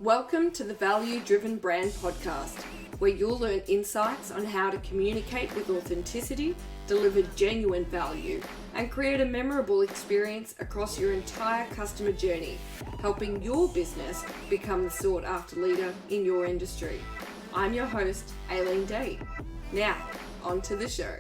Welcome to the Value Driven Brand Podcast, where you'll learn insights on how to communicate with authenticity, deliver genuine value, and create a memorable experience across your entire customer journey, helping your business become the sought-after leader in your industry. I'm your host, Aileen. Now, on to the show.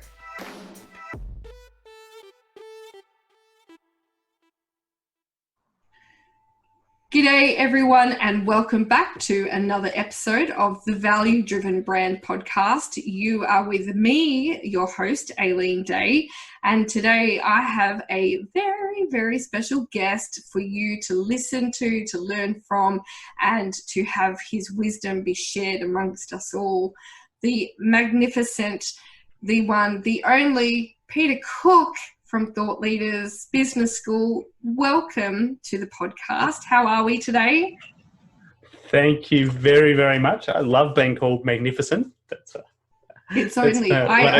G'day everyone, and welcome back to another episode of the Value Driven Brand Podcast. You are with me, your host, Aileen Day, and today I have a very, very special guest for you to listen to learn from, and to have his wisdom be shared amongst us all. The magnificent, the one, the only Peter Cook from Thought Leaders Business School. Welcome to the podcast. How are we today? Thank you very, very much. I love being called magnificent. I only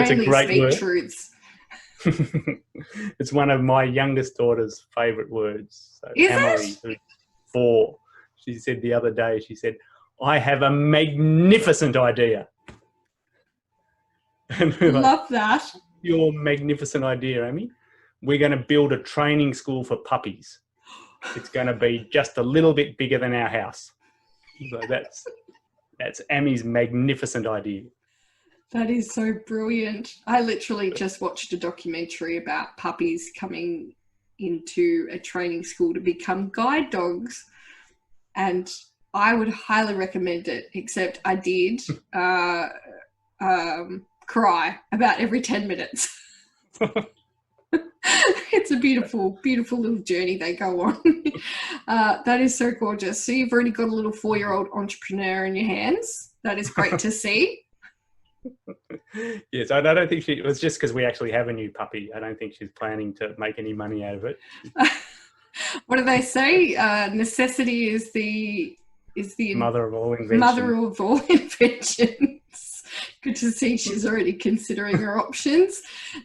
speak word. Truths. It's one of my youngest daughter's favourite words. So Is Emily, it? who's 4, she said the other day, I have a magnificent idea. Love that. Your magnificent idea, Amy. We're going to build a training school for puppies. It's going to be just a little bit bigger than our house. So that's Amy's magnificent idea. That is so brilliant. I literally just watched a documentary about puppies coming into a training school to become guide dogs, and I would highly recommend it, except I did cry about every 10 minutes. It's a beautiful, beautiful little journey they go on. That is so gorgeous. So you've already got a little 4-year-old entrepreneur in your hands. That is great to see. Yes, I don't think it was just because we actually have a new puppy. I don't think she's planning to make any money out of it. What do they say? Necessity is the mother of all invention. Mother of all inventions. Good to see she's already considering her options.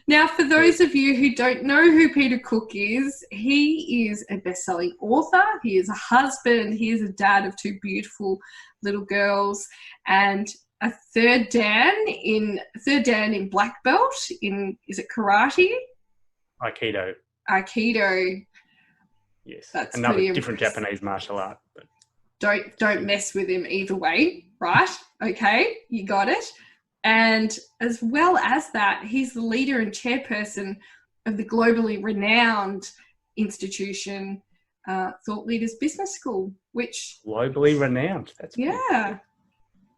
Now, for those of you who don't know who Peter Cook is, he is a best-selling author. He is a husband. He is a dad of 2 beautiful little girls, and a third Dan in black belt in, is it karate? Aikido. Yes, that's another different Japanese martial art. But don't mess with him either way, right? Okay, you got it. And as well as that, he's the leader and chairperson of the globally renowned institution, Thought Leaders Business School, which... Globally renowned. That's yeah.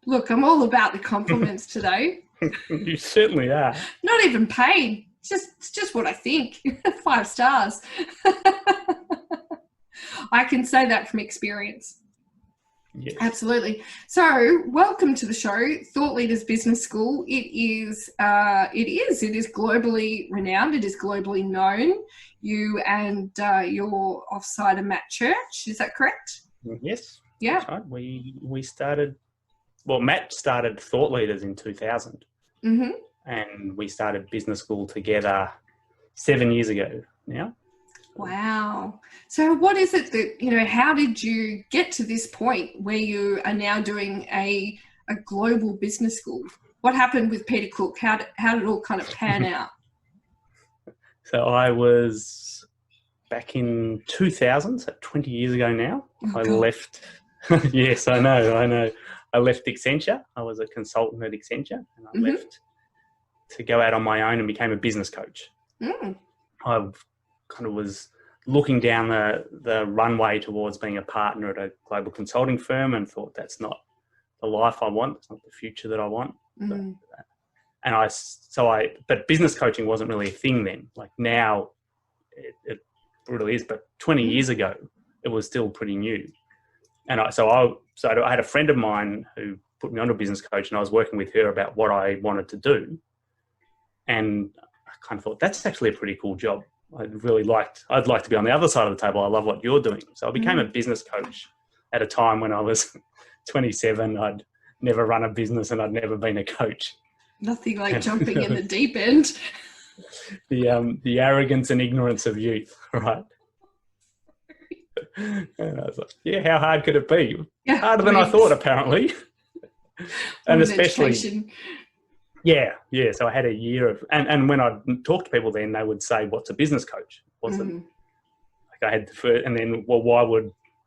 Look, I'm all about the compliments today. You certainly are. Not even paid. It's just what I think. 5 stars. I can say that from experience. Yes. Absolutely. So, welcome to the show, Thought Leaders Business School. It is globally renowned. It is globally known. You and your offsider Matt Church, is that correct? Yes. Yeah. That's right. We started. Well, Matt started Thought Leaders in 2000, and we started business school together 7 years ago now. Wow. So what is it that, how did you get to this point where you are now doing a global business school? What happened with Peter Cook? How did it all kind of pan out? So I was back in 2000, so 20 years ago now. Oh, I God. left. Yes, I know. I left Accenture. I was a consultant at Accenture, and I left to go out on my own and became a business coach. I kind of was looking down the runway towards being a partner at a global consulting firm and thought that's not the life I want. It's not the future that I want. But business coaching wasn't really a thing then. Like now it really is, but 20 years ago it was still pretty new. And I had a friend of mine who put me onto a business coach, and I was working with her about what I wanted to do. And I kind of thought, that's actually a pretty cool job. I'd like to be on the other side of the table. I love what you're doing. So I became a business coach at a time when I was 27. I'd never run a business and I'd never been a coach. Nothing like jumping in the deep end. The arrogance and ignorance of youth, right? And I was like, yeah, how hard could it be? Yeah, Harder than I thought, apparently. And especially, education. yeah. So I had a year of, and when I talked to people then, they would say, what's a business coach? Wasn't like I had the first, and then, well,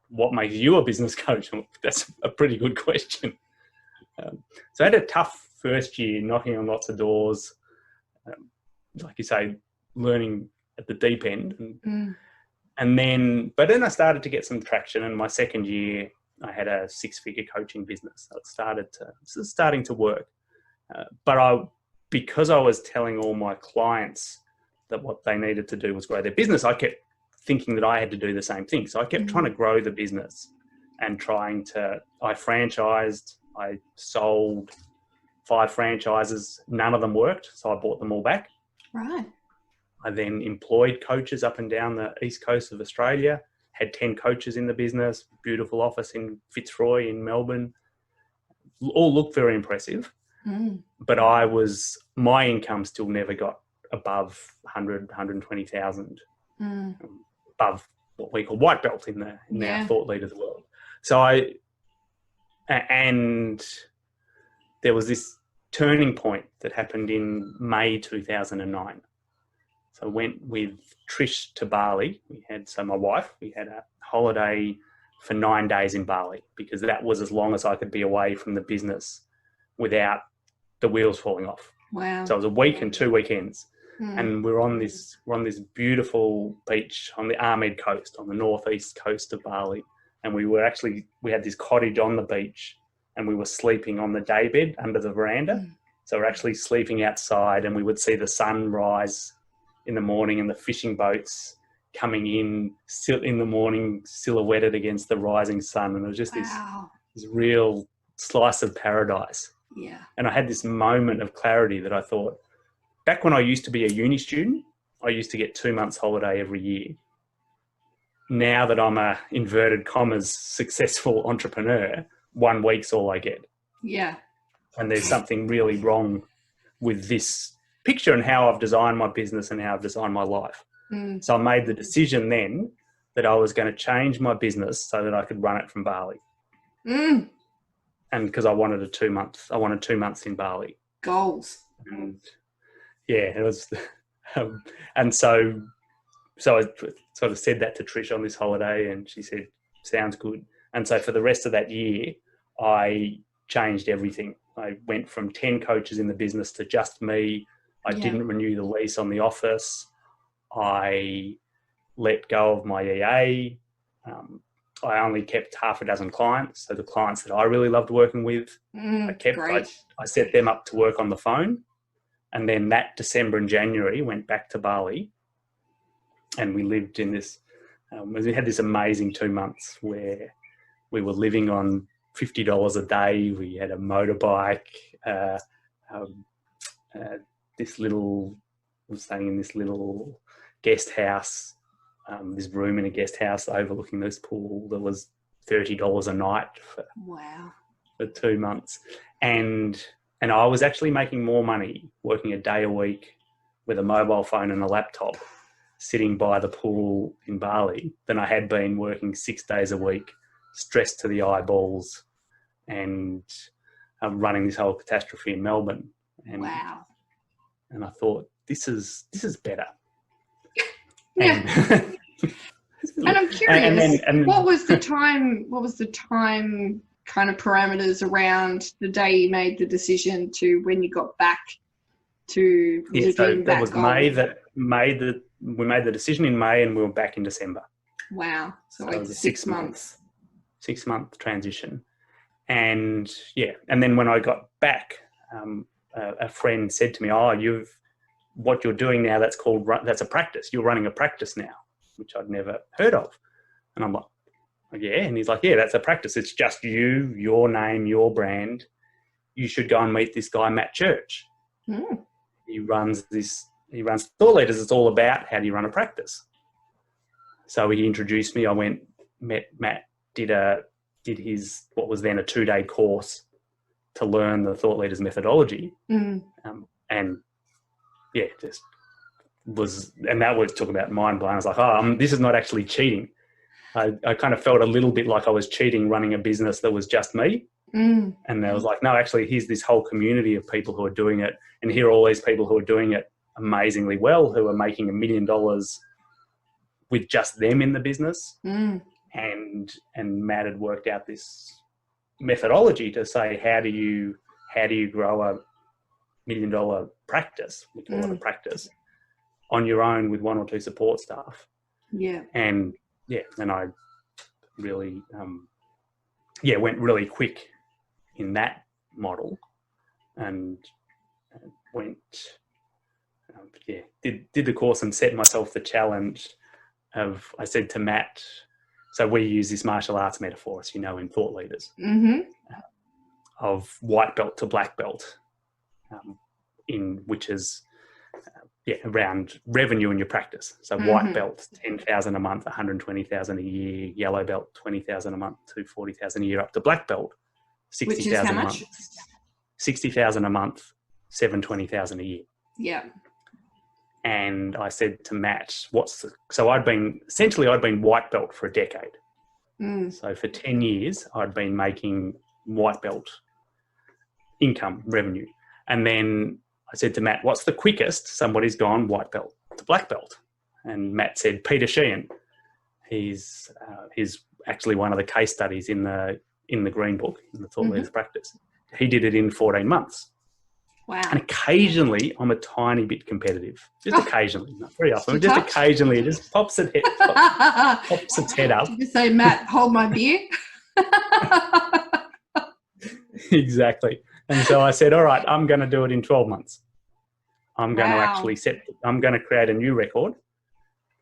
what makes you a business coach? That's a pretty good question. So I had a tough first year, knocking on lots of doors, like you say, learning at the deep end. And then I started to get some traction. And my second year, I had a 6-figure coaching business. So it was starting to work. Because I was telling all my clients that what they needed to do was grow their business, I kept thinking that I had to do the same thing. So I kept trying to grow the business and I franchised, I sold 5 franchises. None of them worked. So I bought them all back. Right. I then employed coaches up and down the east coast of Australia, had 10 coaches in the business, beautiful office in Fitzroy in Melbourne. All looked very impressive. But my income still never got above 100, 120,000, above what we call white belt in our thought leaders world. So and there was this turning point that happened in May 2009. So I went with Trish to Bali. My wife, we had a holiday for 9 days in Bali because that was as long as I could be away from the business without the wheels falling off. Wow. So it was a week and 2 weekends. And we're on this beautiful beach on the Ahmed coast, on the northeast coast of Bali. And we had this cottage on the beach and we were sleeping on the daybed under the veranda. So we're actually sleeping outside and we would see the sun rise in the morning and the fishing boats coming in the morning, silhouetted against the rising sun. And it was just this real slice of paradise. Yeah. And I had this moment of clarity that I thought, back when I used to be a uni student, I used to get 2 months holiday every year. Now that I'm a inverted commas successful entrepreneur, 1 week's all I get. Yeah. And there's something really wrong with this picture and how I've designed my business and how I've designed my life. So I made the decision then that I was going to change my business so that I could run it from Bali. And because I wanted 2 months in Bali. Goals. And yeah, it was, and so I sort of said that to Trish on this holiday and she said, sounds good. And so for the rest of that year, I changed everything. I went from 10 coaches in the business to just me. I didn't renew the lease on the office. I let go of my EA. I only kept half a dozen clients. So the clients that I really loved working with, I set them up to work on the phone. And then that December and January went back to Bali and we lived in this, we had this amazing 2 months where we were living on $50 a day. We had a motorbike, was staying in this little guest house, this room in a guest house overlooking this pool that was $30 a night for 2 months. And I was actually making more money working a day a week with a mobile phone and a laptop sitting by the pool in Bali than I had been working 6 days a week, stressed to the eyeballs and running this whole catastrophe in Melbourne. And I thought, this is better. Yeah. And I'm curious, what was the time kind of parameters around the day you made the decision to when you got back to living that was goal? We made the decision in May and we were back in December. Wow. So it was a 6 months. 6 month transition. And then when I got back, a friend said to me, what you're doing now, that's a practice. You're running a practice now, which I'd never heard of. And I'm like, yeah. And he's like, yeah, that's a practice. It's just you, your name, your brand. You should go and meet this guy, Matt Church. He runs Thought Leaders. It's all about how do you run a practice. So he introduced me. I went, met Matt, did his, what was then a 2-day course to learn the Thought Leaders methodology. And that was talk about mind blowing. I was like, this is not actually cheating. I kind of felt a little bit like I was cheating running a business that was just me. And I was like, no, actually, here's this whole community of people who are doing it. And here are all these people who are doing it amazingly well, who are making $1 million with just them in the business. And Matt had worked out this methodology to say, how do you grow a $1 million practice, we call it a practice, on your own with 1 or 2 support staff. And I really went really quick in that model, and did the course and set myself the challenge of, I said to Matt, so we use this martial arts metaphor, as you know, in Thought Leaders, of white belt to black belt, which is around revenue in your practice. So white belt, 10,000 a month, 120,000 a year. Yellow belt, 20,000 a month, 240,000 a year. Up to black belt, 60,000 a month. 60,000 a month, 720,000 a year. Yeah. And I said to Matt, so I'd been white belt for a decade. So for 10 years, I'd been making white belt income revenue. And then I said to Matt, what's the quickest somebody's gone white belt to black belt? And Matt said, Peter Sheehan. He's actually one of the case studies in the Green Book, in the Thought Leaders Practice. He did it in 14 months. Wow. And occasionally, I'm a tiny bit competitive. Just occasionally, not very often. Just occasionally, it just pops its head up. You say, Matt, hold my beer. Exactly. And so I said, all right, I'm going to do it in 12 months. I'm going to create a new record,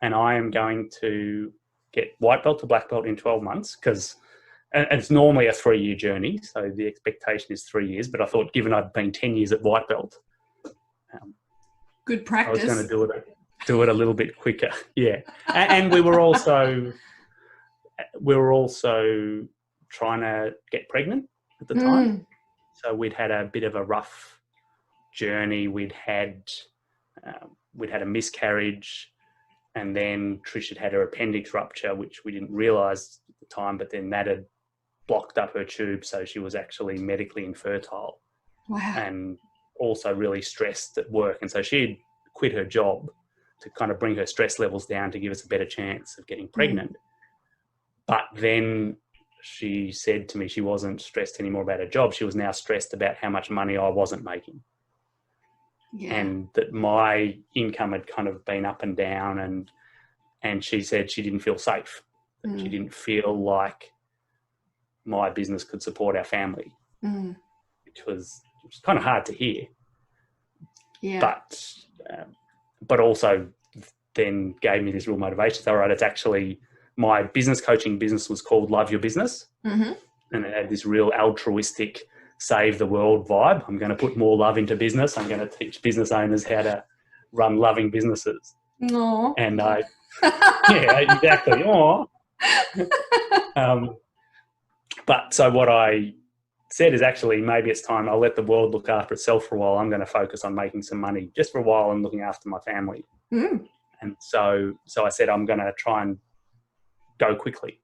and I am going to get white belt to black belt in 12 months, because it's normally a 3-year journey. So the expectation is 3 years, but I thought, given I'd been 10 years at white belt, good practice. I was going to do it a little bit quicker. Yeah. And we were also trying to get pregnant at the time. So we'd had a bit of a rough journey. We'd had a miscarriage, and then Trish had her appendix rupture, which we didn't realise at the time, but then that had blocked up her tube, so she was actually medically infertile. Wow. And also really stressed at work. And so she'd quit her job to kind of bring her stress levels down to give us a better chance of getting pregnant. But then she said to me she wasn't stressed anymore about her job. She was now stressed about how much money I wasn't making. Yeah. And that my income had kind of been up and down, and she said she didn't feel safe. That she didn't feel like my business could support our family, which was kind of hard to hear. Yeah. But also then gave me this real motivation. So, all right, it's actually, my business coaching business was called Love Your Business. And it had this real altruistic, save the world vibe. I'm going to put more love into business. I'm going to teach business owners how to run loving businesses. Aww. And yeah, exactly. Aww. But so what I said is, actually, maybe it's time I'll let the world look after itself for a while. I'm going to focus on making some money just for a while and looking after my family. And so I said, I'm going to try and go quickly.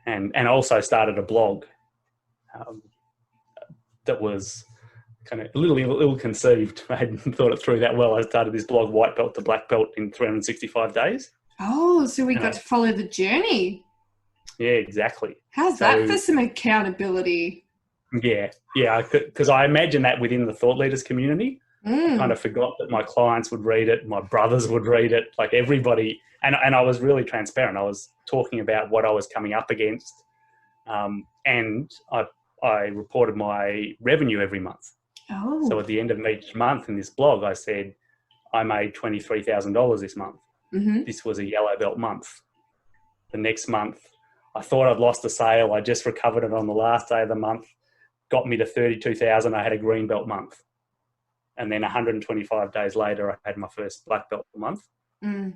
And also started a blog that was kind of a little ill-conceived. I hadn't thought it through that well. I started this blog, White Belt to Black Belt in 365 days. Oh, so we got to follow the journey. Yeah, exactly. How's that for some accountability? Yeah, because I imagine that within the Thought Leaders community, I kind of forgot that my clients would read it, my brothers would read it, like everybody. And I was really transparent. I was talking about what I was coming up against, and I reported my revenue every month. Oh. So at the end of each month in this blog, I said, I made $23,000 this month. This was a yellow belt month. The next month, I thought I'd lost a sale. I just recovered it on the last day of the month, got me to 32,000. I had a green belt month. And then 125 days later, I had my first black belt month. And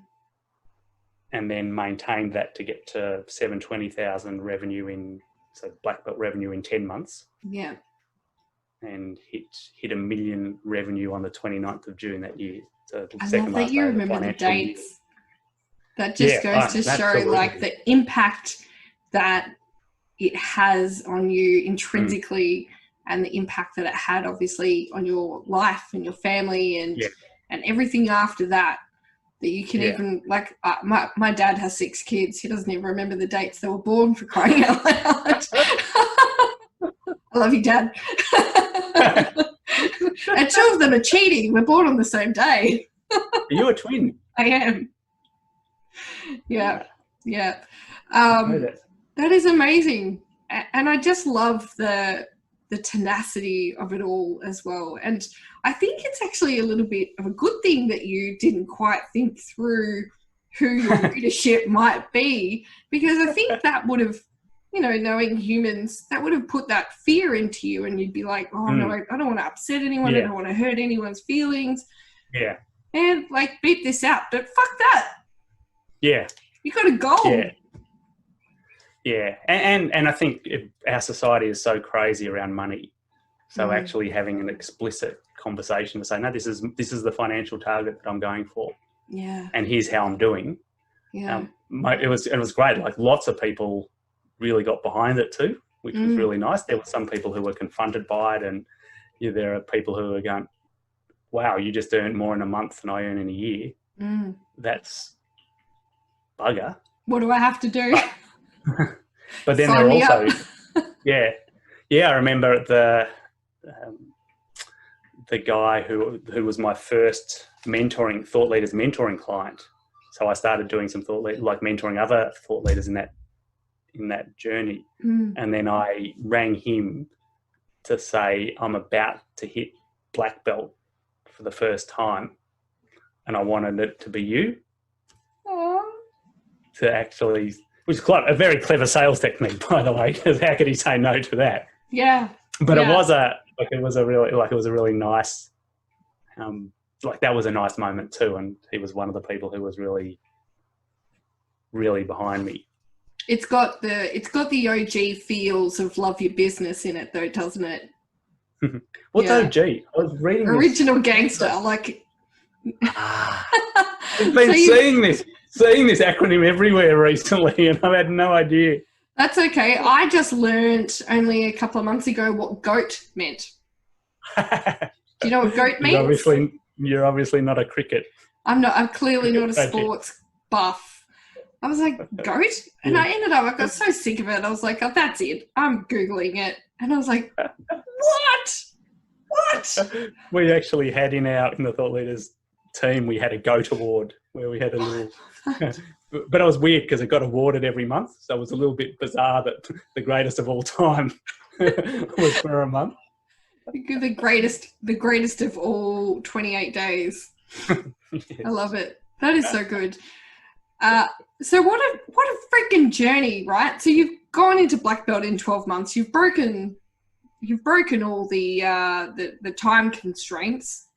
then maintained that to get to 720,000 revenue so black belt revenue in 10 months. Yeah. And hit $1 million revenue on the 29th of June that year. So I love that you remember the dates. That just goes to absolutely. show like the impact that it has on you intrinsically and the impact that it had obviously on your life and your family and everything after that you can even like my dad has 6 kids. He doesn't even remember the dates they were born, for crying out loud. I love you, Dad. And 2 of them are cheating. We're born on the same day. Are you a twin? I am. Yeah. That is amazing. And I just love the tenacity of it all as well. And I think it's actually a little bit of a good thing that you didn't quite think through who your readership might be, because I think that would have, knowing humans, that would have put that fear into you, and you'd be like, oh no, I don't want to upset anyone. I don't want to hurt anyone's feelings. Yeah. And like, beat this out. But fuck that. Yeah. You got a goal. Yeah. And I think our society is so crazy around money. So actually having an explicit conversation to say, no, this is the financial target that I'm going for. Yeah. And here's how I'm doing. Yeah. It was great. Like, lots of people really got behind it too, which was really nice. There were some people who were confronted by it, and there are people who are going, wow, you just earned more in a month than I earn in a year. That's bugger. What do I have to do? But then there are also, I remember the guy who was my first thought leaders mentoring client. So I started doing some mentoring other thought leaders in that journey. And then I rang him to say, I'm about to hit black belt for the first time, and I wanted it to be you. Aww. To actually, which is quite a very clever sales technique, by the way, because how could he say no to that? Yeah. But it was a really nice, that was a nice moment too. And he was one of the people who was really, really behind me. It's got the OG feels of Love Your Business in it though, doesn't it? What's OG? I was reading Original Gangster, like. I've been seeing this acronym everywhere recently, and I've had no idea. That's okay. I just learned only a couple of months ago what GOAT meant. Do you know what GOAT means? You're obviously not a cricket. I'm clearly not a sports buff. I was like, GOAT? And I got so sick of it. I was like, oh, that's it. I'm Googling it. And I was like, what? We actually had in the Thought Leaders team, we had a GOAT award where we had a little, but it was weird because it got awarded every month. So it was a little bit bizarre that the greatest of all time was for a month. The greatest of all 28 days. Yes. I love it. That is so good. So what a freaking journey, right? So you've gone into black belt in 12 months. You've broken all the time constraints.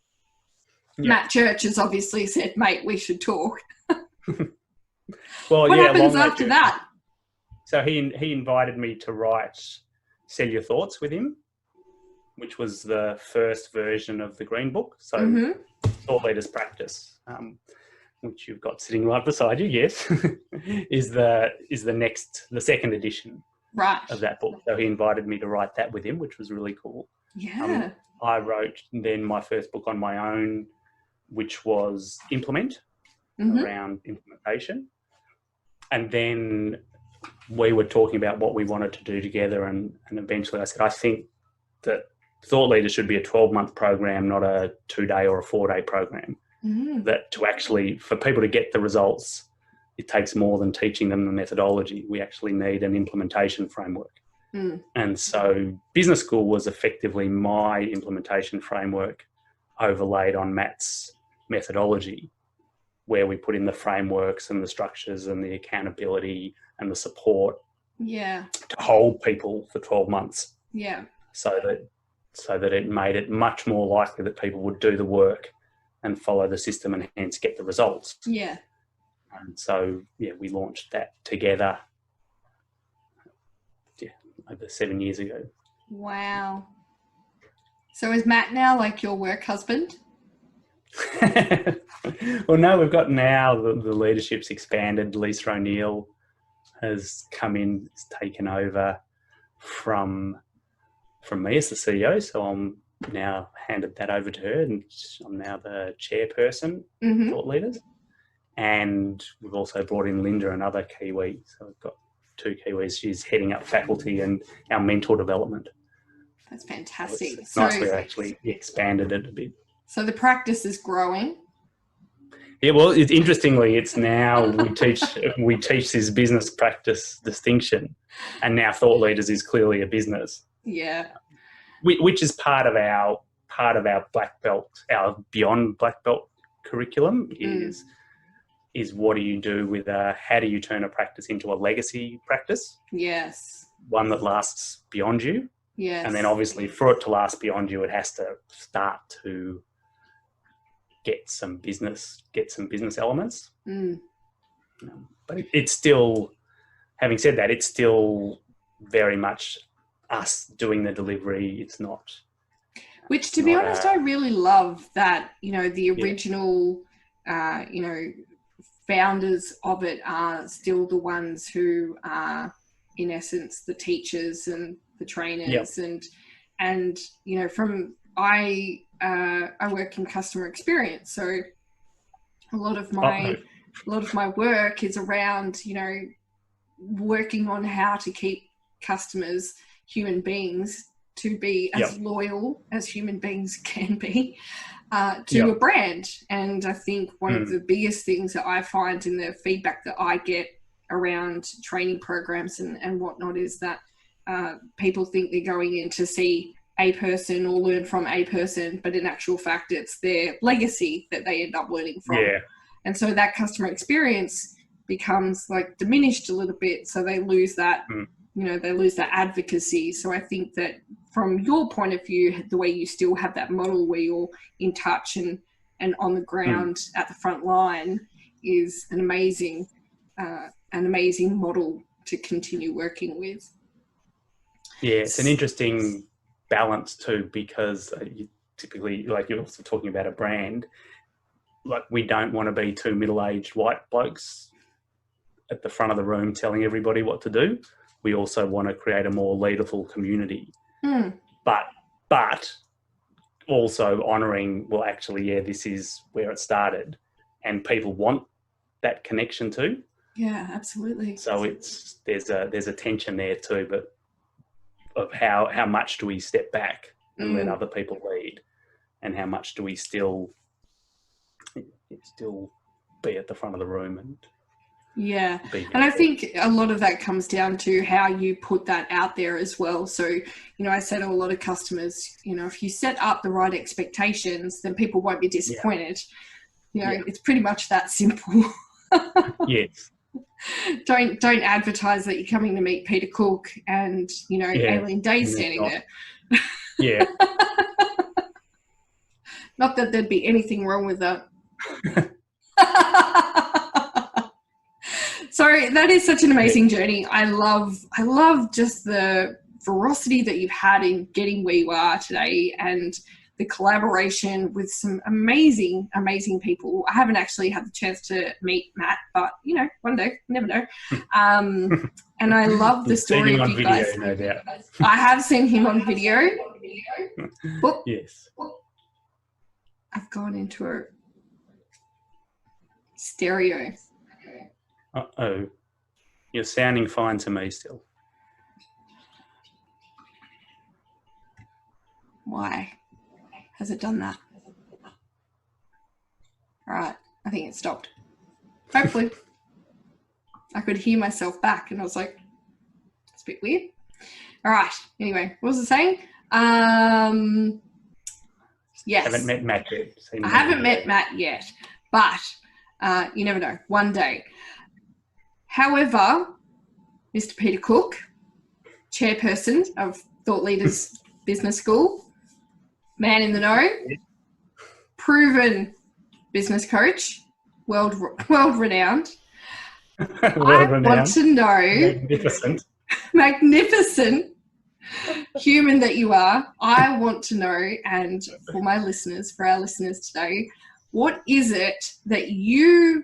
Yeah. Matt Church has obviously said, mate, we should talk. Well, what happens after that? So he invited me to write Sell Your Thoughts with him, which was the first version of the Green Book. So Thought Leaders Practice, which you've got sitting right beside you, yes, is the second edition of that book. So he invited me to write that with him, which was really cool. Yeah. I wrote then my first book on my own, which was Implement, around implementation. And then we were talking about what we wanted to do together. And eventually I said, I think that Thought Leaders should be a 12-month program, not a 2-day or a 4-day program. That to actually, for people to get the results, it takes more than teaching them the methodology. We actually need an implementation framework. And so business school was effectively my implementation framework overlaid on Matt's methodology, where we put in the frameworks and the structures and the accountability and the support to hold people for 12 months. Yeah. So that it made it much more likely that people would do the work and follow the system and hence get the results. Yeah. And so, we launched that together over 7 years ago. Wow. So is Matt now like your work husband? Well, no, we've got now the leadership's expanded. Lisa O'Neill has come in, has taken over from me as the CEO. So I'm now handed that over to her, and I'm now the chairperson of Thought Leaders. And we've also brought in Linda, another Kiwi. So we've got 2 Kiwis. She's heading up faculty and our mentor development. That's fantastic. So it's nice we've actually expanded it a bit. So the practice is growing. Yeah, well, interestingly, it's now we teach this business practice distinction, and now Thought Leaders is clearly a business. Yeah, which is part of our black belt, our beyond black belt curriculum is what do you do with how do you turn a practice into a legacy practice? Yes, one that lasts beyond you. Yes, and then obviously for it to last beyond you, it has to start to get some business elements. But it's still, having said that, it's still very much us doing the delivery. It's not. Which, to be honest, I really love that, the original, founders of it are still the ones who are, in essence, the teachers and the trainers. And I work in customer experience. So a lot of my work is around, working on how to keep customers, human beings, to be as loyal as human beings can be to a brand. And I think one of the biggest things that I find in the feedback that I get around training programs and whatnot is that people think they're going in to see a person or learn from a person, but in actual fact, it's their legacy that they end up learning from. Yeah. And so that customer experience becomes like diminished a little bit. So they lose that, they lose that advocacy. So I think that from your point of view, the way you still have that model where you're in touch and on the ground at the front line is an amazing model to continue working with. Yeah, it's an interesting balance too, because you typically, like you're also talking about a brand, like we don't want to be 2 middle-aged white blokes at the front of the room telling everybody what to do. We also want to create a more leaderful community, but also honouring, well, actually, this is where it started, and people want that connection too. Yeah, absolutely. So there's a tension there too, but of how much do we step back and let other people lead, and how much do we still be at the front of the room and and I think a lot of that comes down to how you put that out there as well. So I say to a lot of customers, if you set up the right expectations, then people won't be disappointed. It's pretty much that simple. Yes. Don't advertise that you're coming to meet Peter Cook and Aileen Day standing there. Yeah. Not that there'd be anything wrong with that. So that is such an amazing journey. I love just the ferocity that you've had in getting where you are today, and the collaboration with some amazing people. I haven't actually had the chance to meet Matt, but one day, never know. And I love the story of you guys. No doubt. I have seen him on video. Yes. I've gone into a stereo. Uh-oh. You're sounding fine to me still. Why has it done that? All right, I think it stopped. Hopefully. I could hear myself back and I was like, it's a bit weird. All right, anyway, what was it saying? Yes. Haven't met Matt yet. I haven't met Matt yet, but you never know, one day. However, Mr. Peter Cook, chairperson of Thought Leaders Business School, man in the know, proven business coach, world renowned. I want to know, magnificent human that you are. I want to know, and for our listeners today, what is it that you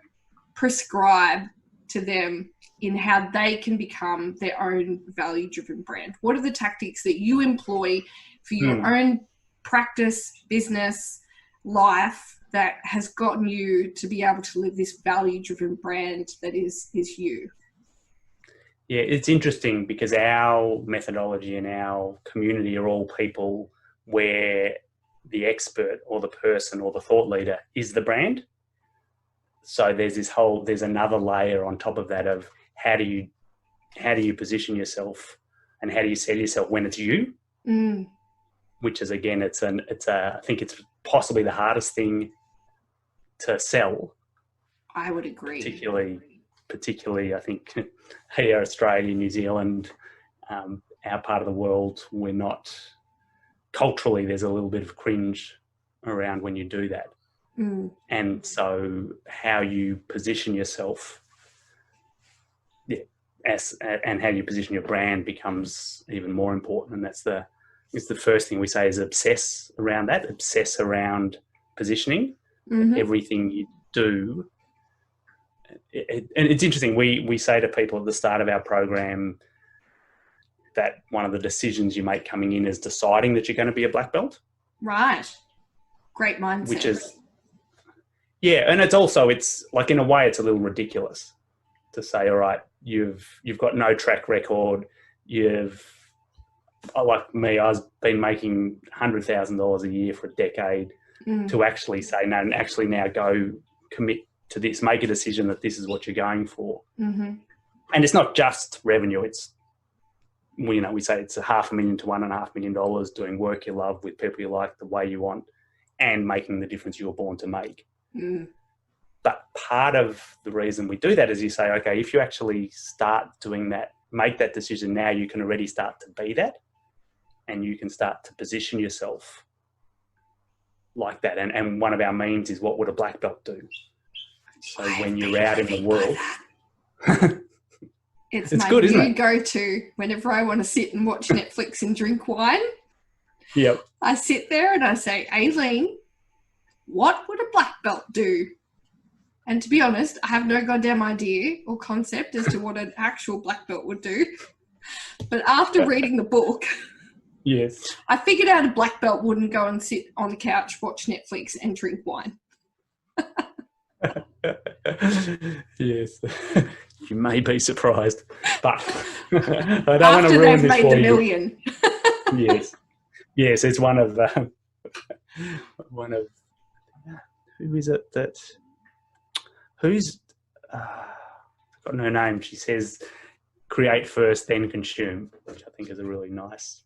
prescribe to them in how they can become their own value-driven brand? What are the tactics that you employ for your own practice, business, life that has gotten you to be able to live this value-driven brand that is you? Yeah, it's interesting because our methodology and our community are all people where the expert or the person or the thought leader is the brand. So there's another layer on top of that of how do you position yourself and how do you sell yourself when it's you? Which is, again, I think it's possibly the hardest thing to sell. I would agree. Particularly, I think here, Australia, New Zealand, our part of the world, we're not culturally. There's a little bit of cringe around when you do that, and so how you position yourself, and how you position your brand becomes even more important. And that's the first thing we say is obsess around that. Obsess around positioning. Everything you do. And it's interesting, we say to people at the start of our program that one of the decisions you make coming in is deciding that you're going to be a black belt. Right. Great mindset. Which is, and it's like, in a way, it's a little ridiculous to say, all right, you've got no track record. Like me, I've been making $100,000 a year for a decade to actually say, no, and actually now go commit to this, make a decision that this is what you're going for. And it's not just revenue. It's, we say it's $500,000 to $1.5 million doing work you love with people you like the way you want and making the difference you were born to make. But part of the reason we do that is you say, okay, if you actually start doing that, make that decision now, you can already start to be that, and you can start to position yourself like that. And one of our means is, what would a black belt do? So when you're out in the world, it's my good, new go-to whenever I want to sit and watch Netflix and drink wine. Yep. I sit there and I say, Aileen, what would a black belt do? And to be honest, I have no goddamn idea or concept as to what an actual black belt would do. But after reading the book, yes, I figured out a black belt wouldn't go and sit on the couch, watch Netflix and drink wine. Yes, you may be surprised, but I don't want to ruin this for you. Yes, it's one of who is it that who's I've forgotten her name. She says, "Create first, then consume," which I think is a really nice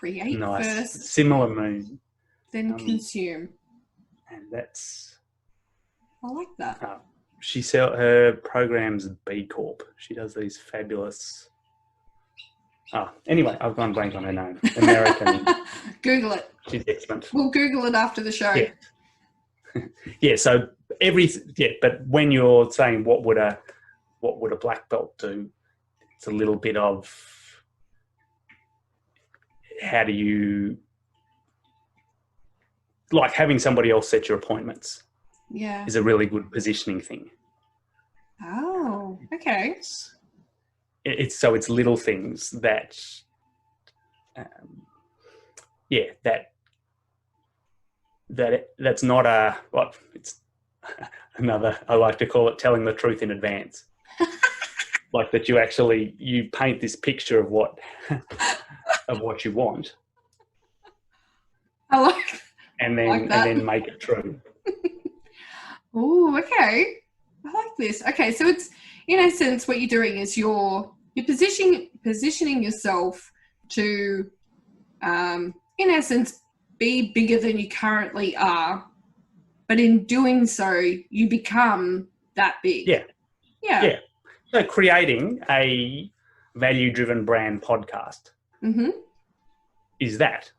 first, similar mood, then consume, and that's. I like that. Her program's B Corp. She does these fabulous. Anyway, I've gone blank on her name. American. Google it. She's excellent. We'll Google it after the show. Yeah. So but when you're saying what would a black belt do, it's a little bit of how do you, like, having somebody else set your appointments. Yeah. Is a really good positioning thing. Oh, okay. It's little things that, that's not it's another, I like to call it telling the truth in advance. Like that you paint this picture of what you want. I like and then make it true. Oh, okay. I like this. Okay, so it's, in essence, what you're doing is you're positioning yourself to, in essence, be bigger than you currently are, but in doing so, you become that big. Yeah. So creating a value-driven brand podcast is that.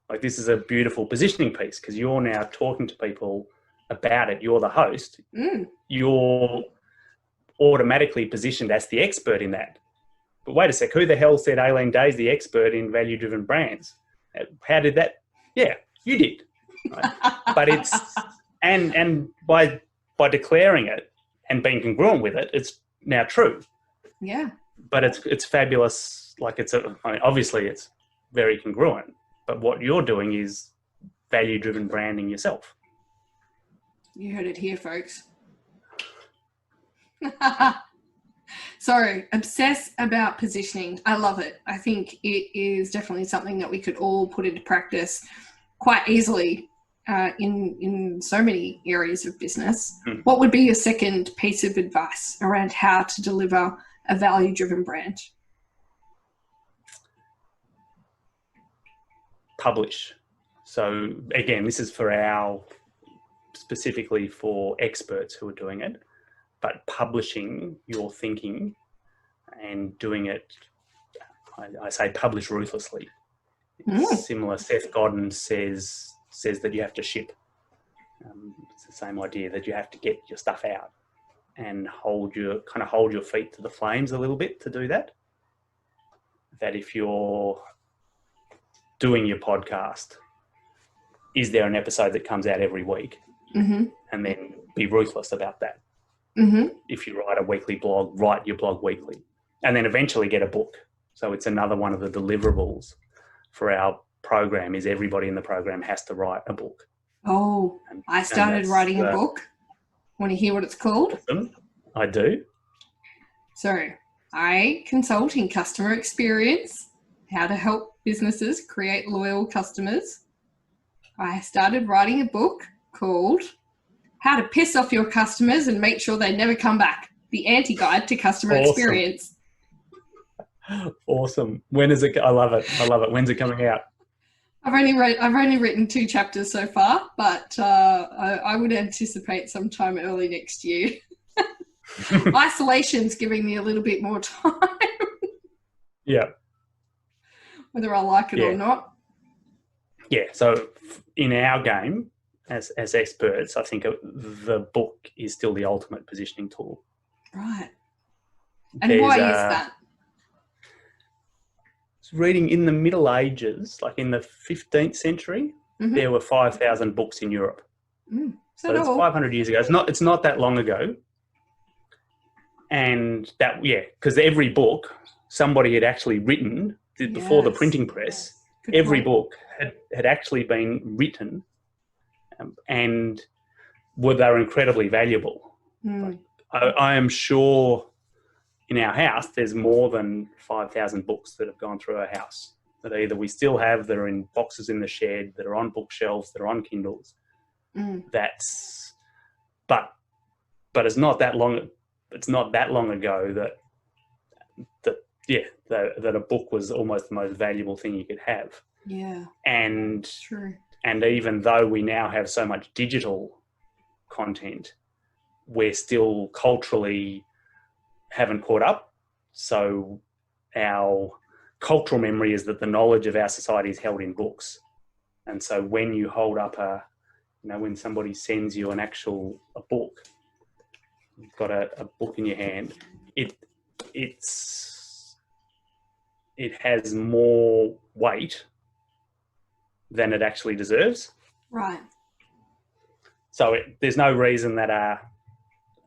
Like, this is a beautiful positioning piece because you're now talking to people about it. You're the host. You're automatically positioned as the expert in that. But wait a sec, who the hell said Aileen Day's the expert in value-driven brands? How did that? Yeah, you did. Right? But And by declaring it and being congruent with it, it's now true. Yeah. But it's fabulous. Like obviously it's very congruent, but what you're doing is value-driven branding yourself. You heard it here, folks. So, obsess about positioning. I love it. I think it is definitely something that we could all put into practice quite easily in so many areas of business. What would be your second piece of advice around how to deliver a value-driven brand? Publish. So again, this is specifically for experts who are doing it, but publishing your thinking and doing it, I say publish ruthlessly. Similar, Seth Godin says that you have to ship. It's the same idea, that you have to get your stuff out and hold your feet to the flames a little bit to do that. That if you're doing your podcast, is there an episode that comes out every week? And then be ruthless about that. If you write a weekly blog, write your blog weekly, and then eventually get a book. So it's another one of the deliverables for our program, is everybody in the program has to write a book. Oh, I started writing a book. Want to hear what it's called? I do. So I consult in customer experience, how to help businesses create loyal customers. I started writing a book called How to Piss Off Your Customers and Make Sure They Never Come Back, the anti-guide to customer experience. Awesome. When is it? I love it. When's it coming out? I've only written 2 chapters so far, but I would anticipate sometime early next year. Isolation's giving me a little bit more time. Yeah. Whether I like it or not. Yeah. So in our game, as experts, I think the book is still the ultimate positioning tool. Right. And why is that? Reading in the Middle Ages, like in the 15th century, there were 5,000 books in Europe. So it's 500 years ago. It's not that long ago. And because every book somebody had actually written before the printing press. Every book had actually been written, and they were incredibly valuable. I am sure in our house there's more than 5,000 books that have gone through our house that either we still have, that are in boxes in the shed, that are on bookshelves, that are on Kindles. But it's not that long. It's not that long ago that a book was almost the most valuable thing you could have. Yeah. And true. And even though we now have so much digital content, we're still culturally haven't caught up. So our cultural memory is that the knowledge of our society is held in books. And so when you hold up when somebody sends you a book, you've got a book in your hand, it has more weight than it actually deserves. Right. So there's no reason that a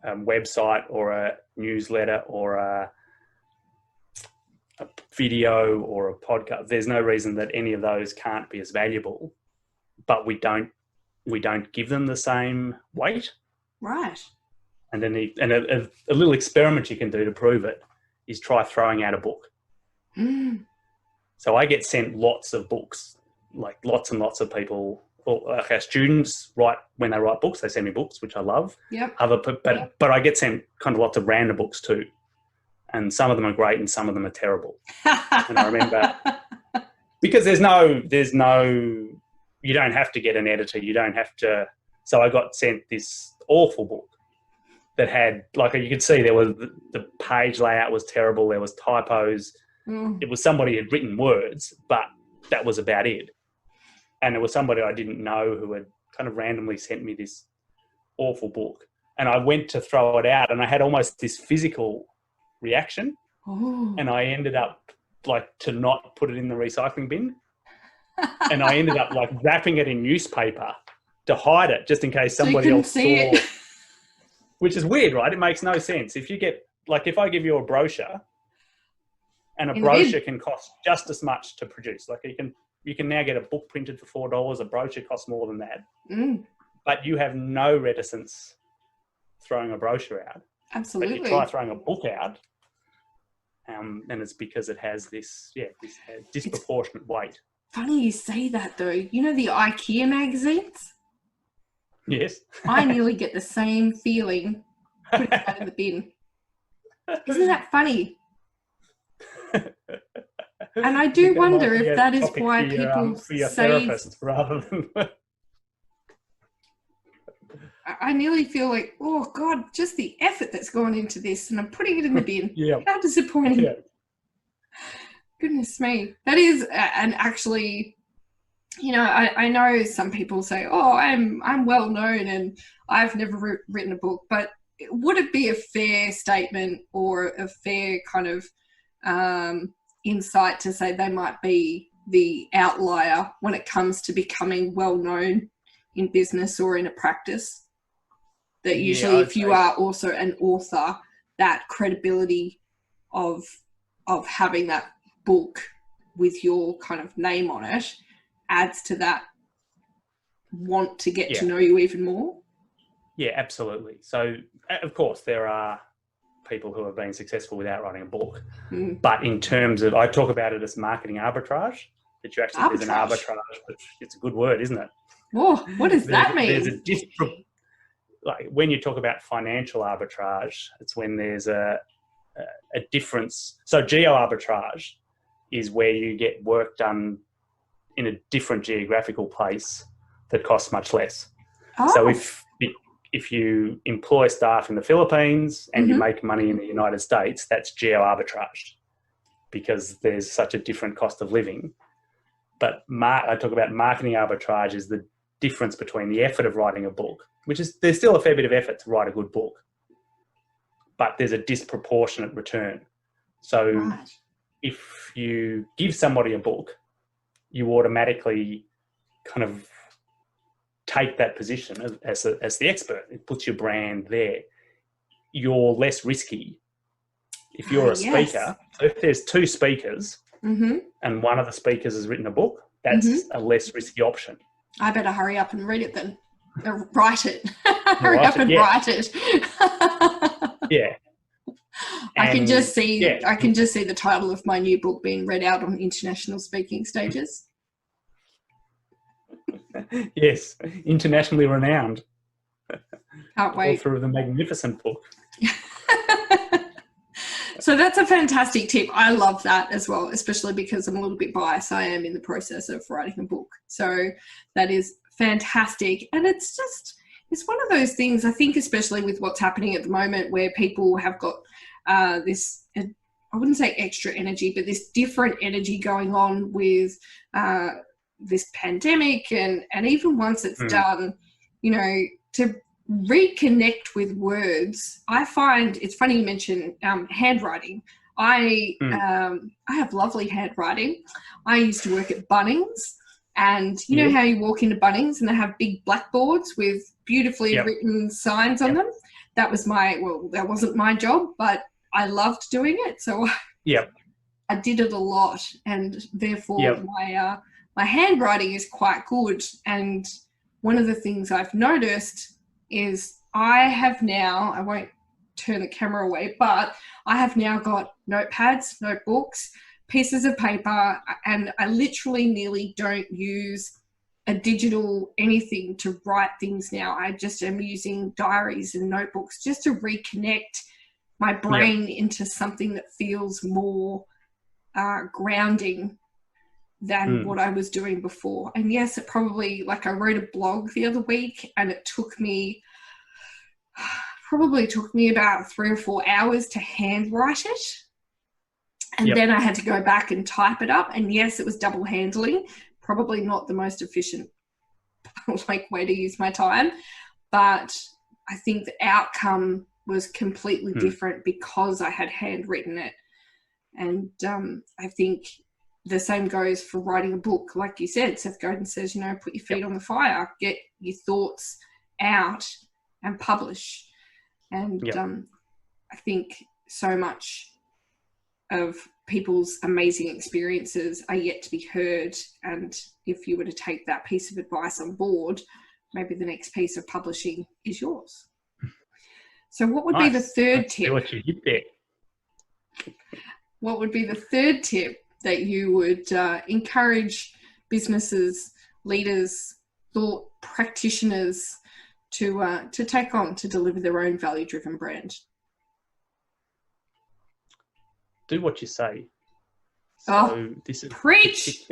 website or a newsletter or a video or a podcast, there's no reason that any of those can't be as valuable, but we don't give them the same weight. Right. And then a little experiment you can do to prove it is try throwing out a book. So I get sent lots of books, like lots and lots of people, like our students when they write books, they send me books, which I love. Yep. But I get sent kind of lots of random books too. And some of them are great and some of them are terrible. And I remember, because there's no, you don't have to get an editor. You don't have to. So I got sent this awful book that had, like, you could see there was, the page layout was terrible. There was typos. It was somebody had written words, but that was about it. And it was somebody I didn't know who had kind of randomly sent me this awful book. And I went to throw it out and I had almost this physical reaction. And I ended up to not put it in the recycling bin. And I ended up wrapping it in newspaper to hide it, just in case So you somebody couldn't else saw. see it. Which is weird, right? It makes no sense. If you get, like, if I give you a brochure, and a In the bin. brochure can cost just as much to produce. Like, you can now get a book printed for $4. A brochure costs more than that. But you have no reticence throwing a brochure out. Absolutely. But you try throwing a book out, and it's because it has this disproportionate weight. Funny you say that, though. You know the IKEA magazines? Yes. I nearly get the same feeling putting that in the bin. Isn't that funny? And I do wonder if that is why people for your say... therapist rather than... I nearly feel like, oh, God, just the effort that's gone into this, and I'm putting it in the bin. Yeah. How disappointing. Yeah. Goodness me. That is, and actually... You know, I know some people say, oh, I'm well known and I've never written a book, but would it be a fair statement or a fair kind of insight to say they might be the outlier when it comes to becoming well known in business or in a practice? That usually if you are also an author, that credibility of having that book with your kind of name on it adds to that want to get to know you even more. Yeah, absolutely. So, of course, there are people who have been successful without writing a book. But in terms of, I talk about it as marketing arbitrage, that you actually, there's an arbitrage, which it's a good word, isn't it? Oh, what does that mean? There's like when you talk about financial arbitrage, it's when there's a difference. So geo arbitrage is where you get work done in a different geographical place that costs much less. Oh. So if you employ staff in the Philippines and you make money in the United States, that's geo arbitrage because there's such a different cost of living. But I talk about marketing arbitrage is the difference between the effort of writing a book, which is there's still a fair bit of effort to write a good book, but there's a disproportionate return. So if you give somebody a book, you automatically kind of take that position as the expert. It puts your brand there. You're less risky. If you're a speaker, so if there's two speakers and one of the speakers has written a book, that's a less risky option. I better hurry up and read it then. Write it. Hurry up and write it. Yeah. I can just see the title of my new book being read out on international speaking stages. Yes, internationally renowned. Can't wait. Author of the magnificent book. So that's a fantastic tip. I love that as well, especially because I'm a little bit biased. I am in the process of writing a book. So that is fantastic. And it's one of those things, I think, especially with what's happening at the moment where people have got this, I wouldn't say extra energy, but this different energy going on with this pandemic and even once it's done, you know, to reconnect with words. I find it's funny you mention handwriting. I have lovely handwriting. I used to work at Bunnings, and you know how you walk into Bunnings and they have big blackboards with beautifully written signs on them. That was that wasn't my job, but I loved doing it. So I did it a lot, and therefore my handwriting is quite good. And one of the things I've noticed is I have now, I won't turn the camera away, but I have now got notepads, notebooks, pieces of paper, and I literally nearly don't use a digital anything to write things now. I just am using diaries and notebooks just to reconnect my brain into something that feels more grounding than what I was doing before. And yes, it probably, like I wrote a blog the other week and it probably took me about 3 or 4 hours to handwrite it. And then I had to go back and type it up. And yes, it was double handling, probably not the most efficient way to use my time. But I think the outcome was completely different because I had handwritten it. And I think the same goes for writing a book. Like you said, Seth Godin says, put your feet on the fire, get your thoughts out and publish. And I think so much of people's amazing experiences are yet to be heard. And if you were to take that piece of advice on board, maybe the next piece of publishing is yours. So what would be the third tip? See what you did there. What would be the third tip that you would encourage businesses, leaders, thought practitioners to take on to deliver their own value-driven brand? Do what you say. So this is preach.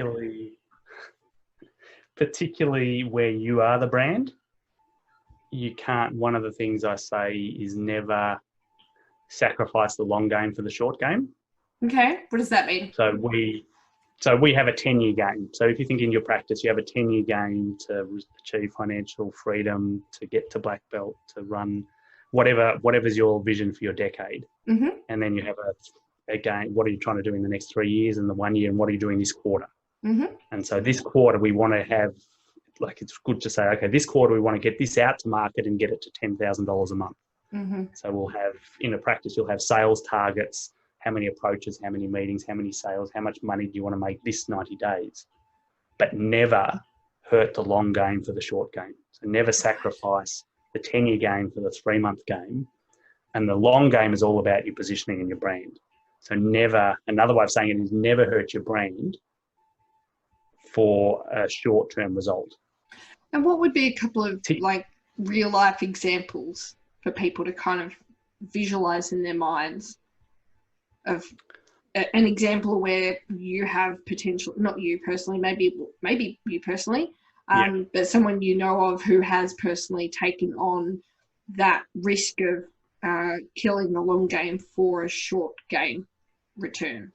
particularly where you are the brand. You can't. One of the things I say is never sacrifice the long game for the short game. Okay, what does that mean? So we have a 10-year game. So if you think in your practice, you have a 10-year game to achieve financial freedom, to get to black belt, to run whatever's your vision for your decade. Mm-hmm. And then you have a game. What are you trying to do in the next 3 years and the 1 year, and what are you doing this quarter? Mm-hmm. And so this quarter we want to have, like, it's good to say, okay, this quarter we want to get this out to market and get it to $10,000 a month. Mm-hmm. So we'll have, in a practice, you'll have sales targets, how many approaches, how many meetings, how many sales, how much money do you want to make this 90 days? But never hurt the long game for the short game. So never sacrifice the 10-year game for the 3-month game. And the long game is all about your positioning and your brand. So never, another way of saying it is never hurt your brand for a short-term result. And what would be a couple of real life examples for people to kind of visualize in their minds of an example where you have potential, not you personally, maybe you personally, but someone you know of who has personally taken on that risk of killing the long game for a short game return?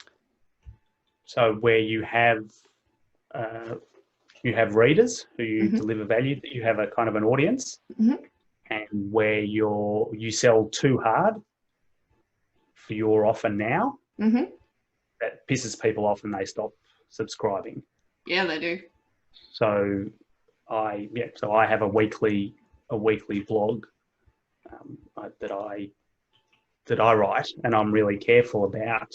So where you have readers who you mm-hmm. deliver value, you have a kind of an audience, mm-hmm. and where you sell too hard for your offer now, mm-hmm. that pisses people off and they stop subscribing. Yeah, they do. So I have a weekly blog that I write, and I'm really careful about.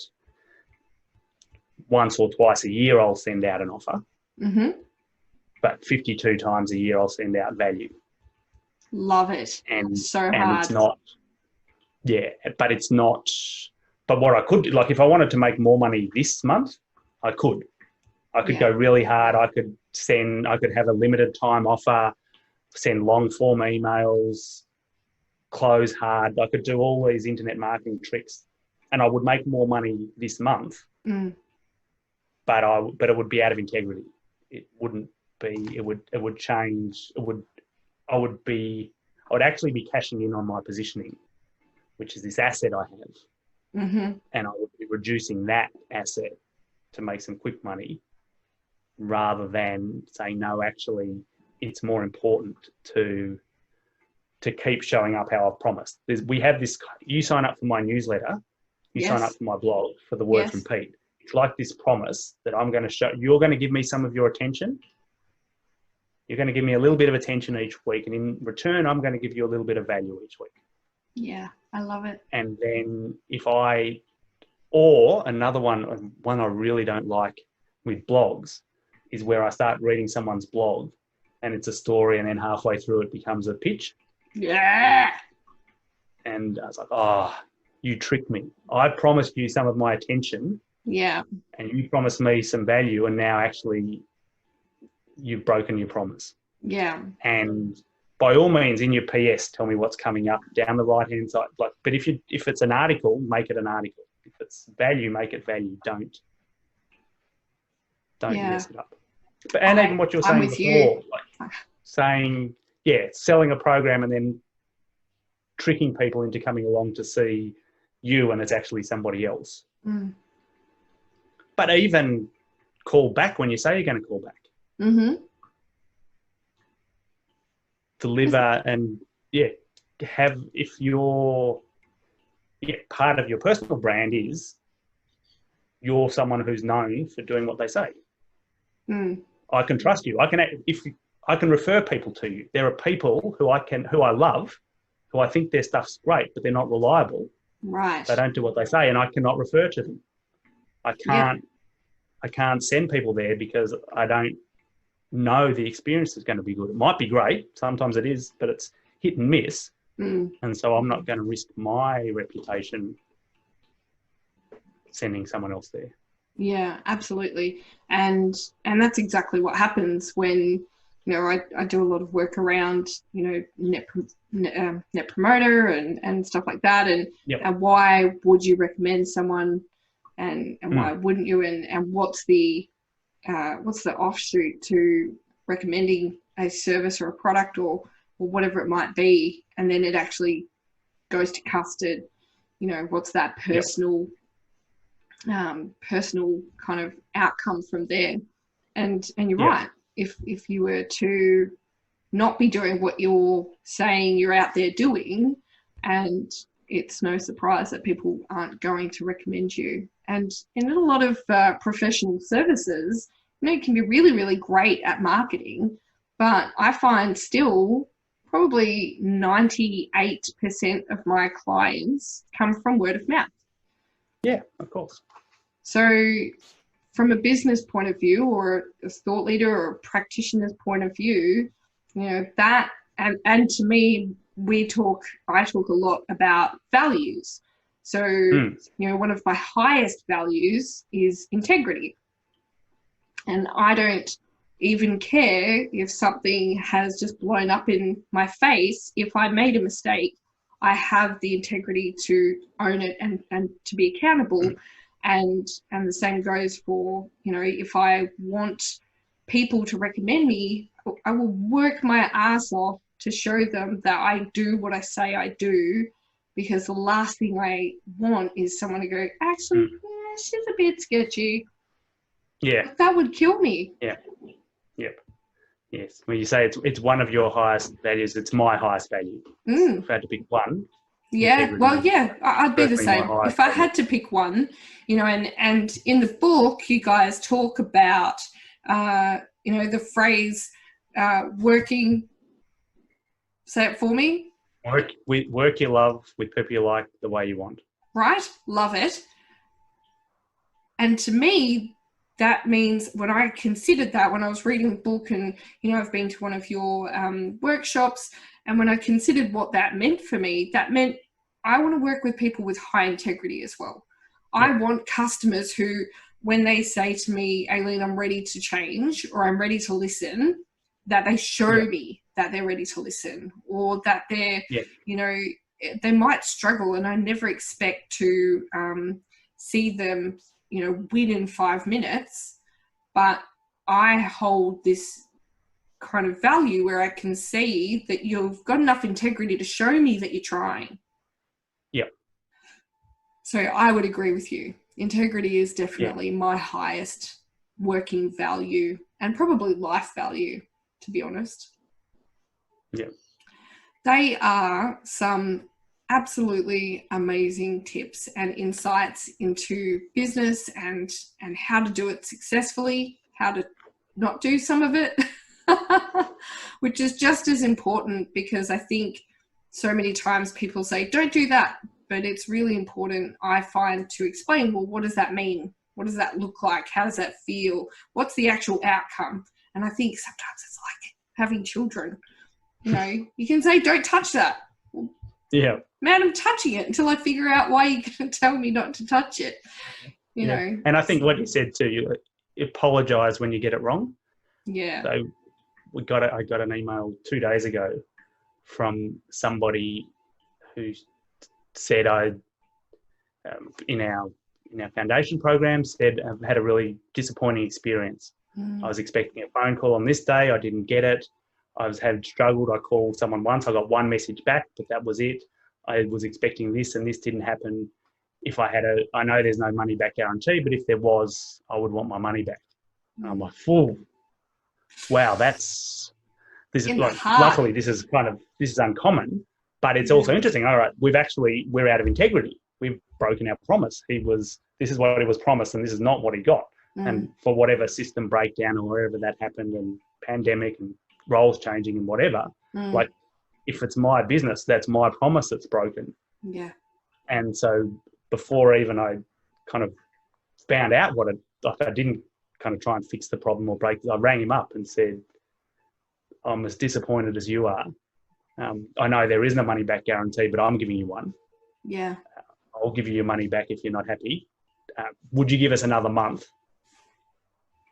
Once or twice a year I'll send out an offer, mm-hmm. but 52 times a year I'll send out value. Love it. And so and hard. It's not, it's not. But what I could do, like if I wanted to make more money this month, I could go really hard. I could have a limited time offer, send long form emails, close hard. I could do all these internet marketing tricks, and I would make more money this month. But it would be out of integrity. It wouldn't be. It would change. I would actually be cashing in on my positioning, which is this asset I have, mm-hmm. and I would be reducing that asset to make some quick money, rather than saying no. Actually, it's more important to keep showing up how I've promised. We have this. You sign up for my newsletter. You sign up for my blog for the words from Pete. It's like this promise that I'm going to show. You're going to give me some of your attention. You're going to give me a little bit of attention each week, and in return, I'm going to give you a little bit of value each week. Yeah, I love it. And then or another one I really don't like with blogs is where I start reading someone's blog and it's a story, and then halfway through it becomes a pitch. Yeah. And I was like, oh, you tricked me. I promised you some of my attention. Yeah. And you promised me some value, and now actually you've broken your promise. Yeah. And by all means, in your PS, tell me what's coming up down the right-hand side. But if it's an article, make it an article. If it's value, make it value. Don't mess it up. And even what you were saying before, selling a program and then tricking people into coming along to see you, and it's actually somebody else. But even call back when you say you're going to call back. Mm-hmm. Deliver and if your part of your personal brand is you're someone who's known for doing what they say. Mm. I can trust you. I can refer people to you. There are people who I love, who I think their stuff's great, but they're not reliable. Right. They don't do what they say, and I cannot refer to them. I can't send people there because I don't know the experience is going to be good. It might be great. Sometimes it is, but it's hit and miss. Mm. And so I'm not going to risk my reputation sending someone else there. Yeah, absolutely. And that's exactly what happens when, I do a lot of work around, net promoter and stuff like that. And why would you recommend someone and why wouldn't you? And what's the offshoot to recommending a service or a product or whatever it might be? And then it actually goes to custard, what's that personal kind of outcome from there. And you're right. If you were to not be doing what you're saying you're out there doing, and it's no surprise that people aren't going to recommend you. And in a lot of professional services, you can be really, really great at marketing, but I find still probably 98% of my clients come from word of mouth. Yeah, of course. So from a business point of view or a thought leader or a practitioner's point of view, that, and to me, I talk a lot about values. So, one of my highest values is integrity. And I don't even care if something has just blown up in my face. If I made a mistake, I have the integrity to own it and to be accountable. And the same goes for, if I want people to recommend me, I will work my ass off to show them that I do what I say I do, because the last thing I want is someone to go, actually, she's a bit sketchy. Yeah. That would kill me. Yeah. Yep. Yes. When you say it's one of your highest values, it's my highest value. If I had to pick one. Yeah. Well, yeah, I'd be the same. If I had to pick one, and in the book, you guys talk about, the phrase working. Say it for me. Work you love with people you like the way you want. Right? Love it. And to me, that means when I considered that, when I was reading the book and, I've been to one of your workshops, and when I considered what that meant for me, that meant I want to work with people with high integrity as well. Yeah. I want customers who, when they say to me, Aileen, I'm ready to change or I'm ready to listen, that they show me that they're ready to listen, or that they're, they might struggle, and I never expect to see them, win in 5 minutes, but I hold this kind of value where I can see that you've got enough integrity to show me that you're trying. Yeah. So I would agree with you. Integrity is definitely my highest working value and probably life value, to be honest. Yeah. They are some absolutely amazing tips and insights into business and how to do it successfully, how to not do some of it, which is just as important, because I think so many times people say, don't do that. But it's really important, I find, to explain, well, what does that mean? What does that look like? How does that feel? What's the actual outcome? And I think sometimes it's like having children. You can say, don't touch that. Yeah. Man, I'm touching it until I figure out why you're going to tell me not to touch it. You know. And I think what you said too, you apologize when you get it wrong. Yeah. So I got an email 2 days ago from somebody who said in our foundation program said I've had a really disappointing experience. I was expecting a phone call on this day. I didn't get it. I had struggled. I called someone once. I got one message back, but that was it. I was expecting this and this didn't happen. If I had I know there's no money back guarantee, but if there was, I would want my money back. And I'm like, wow, this is like, luckily this is uncommon, but it's also interesting. All right, we're out of integrity. We've broken our promise. He was this is what he was promised and this is not what he got. And for whatever system breakdown or wherever that happened, and pandemic and roles changing and whatever, like if it's my business, that's my promise that's broken. Yeah. And so before even I kind of found out what I didn't kind of try and fix the problem or break it, I rang him up and said, I'm as disappointed as you are. I know there isn't a money back guarantee, but I'm giving you one. Yeah. I'll give you your money back if you're not happy. Would you give us another month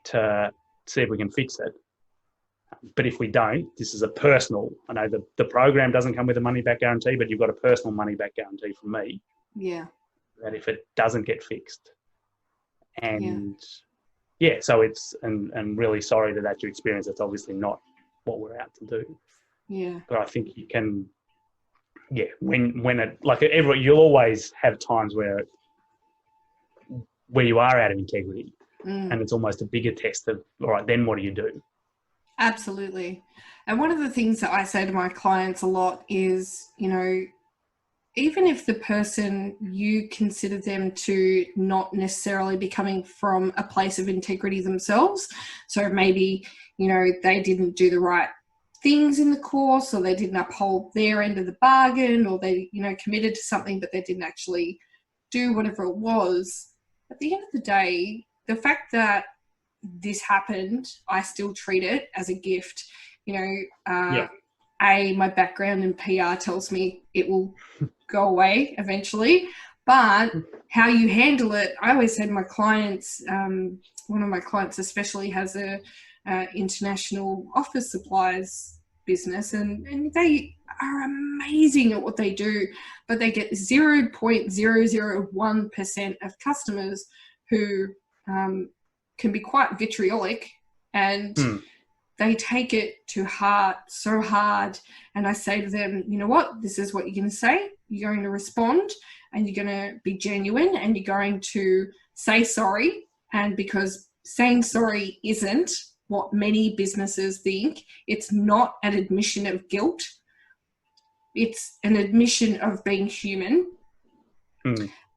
to see if we can fix it? But if we don't, this is a personal, I know the program doesn't come with a money back guarantee, but you've got a personal money back guarantee from me. Yeah. That if it doesn't get fixed. And so it's, and really sorry that that's your experience. That's obviously not what we're out to do. Yeah. But I think you can, when it, like you'll always have times where you are out of integrity and it's almost a bigger test of, all right, then what do you do? Absolutely. And one of the things that I say to my clients a lot is, you know, even if the person, you consider them to not necessarily be coming from a place of integrity themselves, so maybe, you know, they didn't do the right things in the course, or they didn't uphold their end of the bargain, or they, you know, committed to something but they didn't actually do whatever it was. At the end of the day, the fact that this happened, I still treat it as a gift. You know, my background in PR tells me it will go away eventually, but how you handle it, I always say to my clients, one of my clients especially has a international office supplies business, and they are amazing at what they do, but they get 0.001% of customers who can be quite vitriolic, and they take it to heart so hard. And I say to them, you know what, this is what you're going to say. You're going to respond, and you're going to be genuine, and you're going to say sorry. And because saying sorry isn't what many businesses think, it's not an admission of guilt. It's an admission of being human.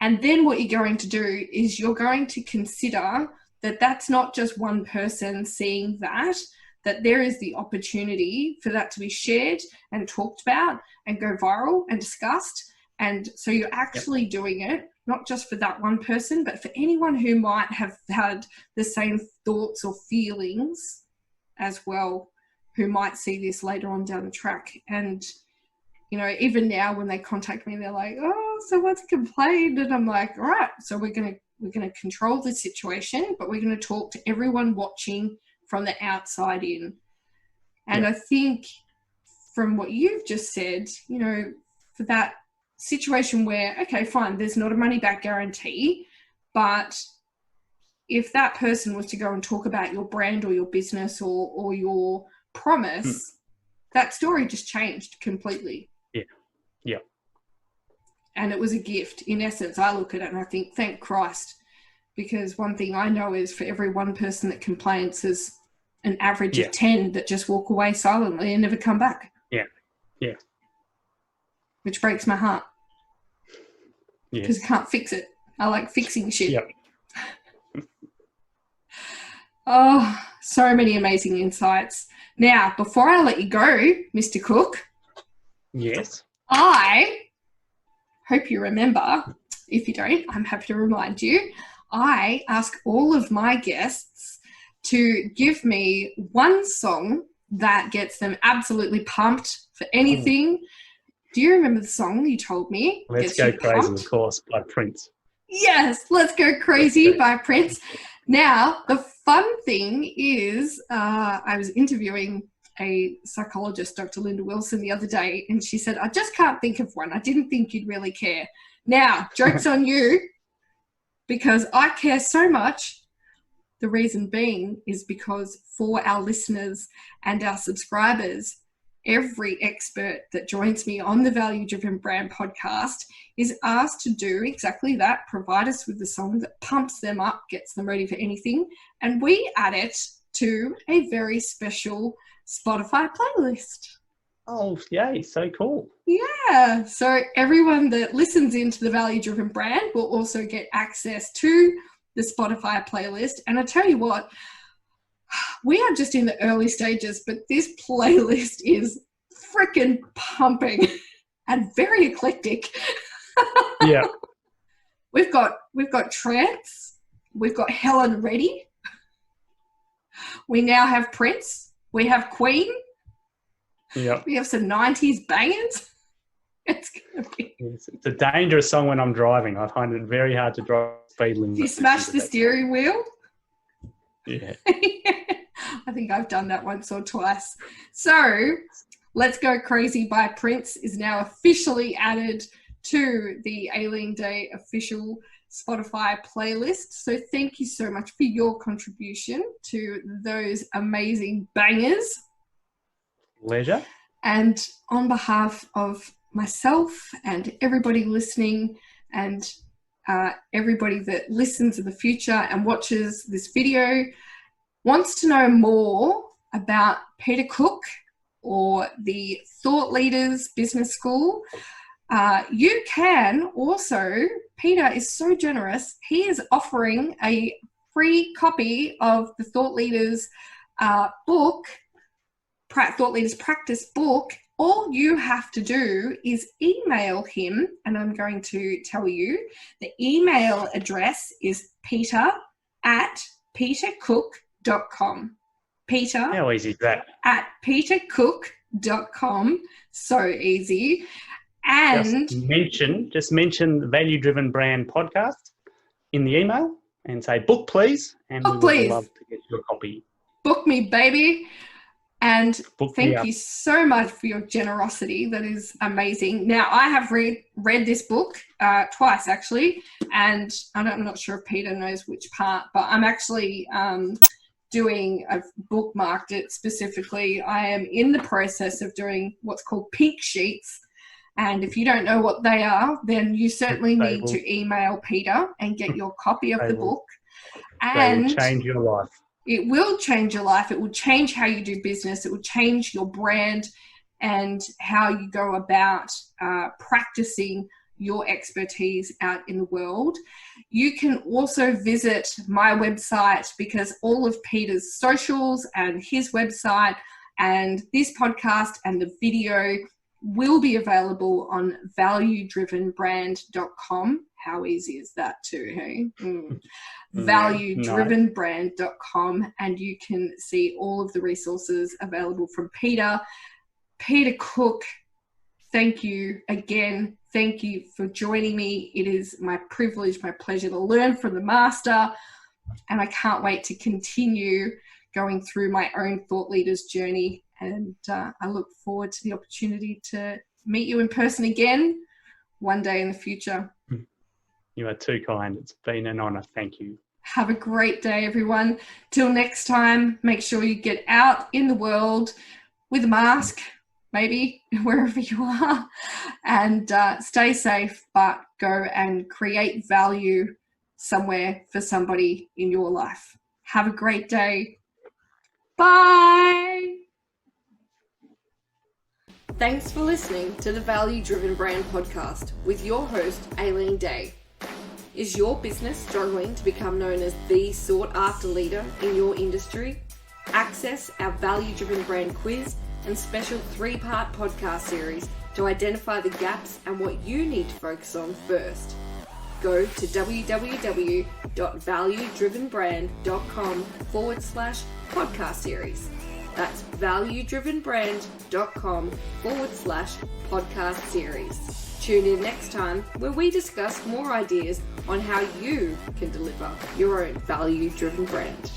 And then what you're going to do is you're going to consider that that's not just one person seeing that there is the opportunity for that to be shared and talked about and go viral and discussed. And so you're actually doing it, not just for that one person, but for anyone who might have had the same thoughts or feelings as well, who might see this later on down the track. And, you know, even now when they contact me, they're like, oh, so what's a complaint? And I'm like, all right, so we're going to control the situation, but we're going to talk to everyone watching from the outside in. And I think from what you've just said, you know, for that situation where, okay, fine, there's not a money back guarantee, but if that person was to go and talk about your brand or your business or your promise, that story just changed completely. Yeah. And it was a gift. In essence, I look at it and I think, thank Christ. Because one thing I know is for every one person that complains, there's an average of 10 that just walk away silently and never come back. Yeah. Which breaks my heart. Because I can't fix it. I like fixing shit. Yep. Oh, so many amazing insights. Now, before I let you go, Mr. Cook. Yes. I hope you remember. If you don't, I'm happy to remind you. I ask all of my guests to give me one song that gets them absolutely pumped for anything. Do you remember the song you told me? Let's Go Crazy, of course, by Prince. Yes, Let's Go Crazy by Prince. Now, the fun thing is I was interviewing a psychologist, Dr. Linda Wilson, the other day, and she said, I just can't think of one. I didn't think you'd really care. Now, joke's on you, because I care so much. The reason being is because for our listeners and our subscribers, every expert that joins me on the Value Driven Brand podcast is asked to do exactly that, provide us with the song that pumps them up, gets them ready for anything, and we add it to a very special Spotify playlist. Oh, yay. So cool. Yeah. So everyone that listens into the Value Driven brand will also get access to the Spotify playlist. And I tell you what, we are just in the early stages, but this playlist is freaking pumping and very eclectic. Yeah. We've got trance, we've got Helen Reddy, we now have Prince, we have Queen, we have some 90s bangers. It's gonna be. It's a dangerous song when I'm driving. I find it very hard to drive speed limit. You smash the steering wheel. Yeah. I think I've done that once or twice. So, Let's Go Crazy by Prince is now officially added to the Aileen Day official Spotify playlist. So thank you so much for your contribution to those amazing bangers. Pleasure. And on behalf of myself and everybody listening and everybody that listens in the future and watches this video, wants to know more about Peter Cook or the Thought Leaders Business School, you can also, Peter is so generous, he is offering a free copy of the Thought Leaders book, Thought Leaders Practice book. All you have to do is email him, and I'm going to tell you, the email address is peter@petercook.com. Peter. How easy is that? @petercook.com. So easy. And just mention the Value Driven Brand podcast in the email and say book please, and we would love to get you a copy. Book me, baby. And thank you so much for your generosity. That is amazing. Now, I have read this book twice, actually, and I'm not sure if Peter knows which part, but I'm actually I've bookmarked it specifically. I am in the process of doing what's called pink sheets. And if you don't know what they are, then you certainly need to email Peter and get your copy of the book. And they will change your life. It will change your life. It will change how you do business. It will change your brand and how you go about practicing your expertise out in the world. You can also visit my website, because all of Peter's socials and his website and this podcast and the video will be available on valuedrivenbrand.com. How easy is that too, hey? Valuedrivenbrand.com, and you can see all of the resources available from Peter. Peter Cook, thank you again. Thank you for joining me. It is my privilege, my pleasure to learn from the master, and I can't wait to continue going through my own thought leaders journey. And I look forward to the opportunity to meet you in person again one day in the future. You are too kind. It's been an honor. Thank you. Have a great day, everyone. Till next time, make sure you get out in the world with a mask, maybe wherever you are, and stay safe, but go and create value somewhere for somebody in your life. Have a great day. Bye. Thanks for listening to the Value Driven Brand podcast with your host, Aileen Day. Is your business struggling to become known as the sought-after leader in your industry? Access our Value Driven Brand quiz and special 3-part podcast series to identify the gaps and what you need to focus on first. Go to www.valuedrivenbrand.com/podcast series. That's valuedrivenbrand.com/podcast series. Tune in next time where we discuss more ideas on how you can deliver your own value-driven brand.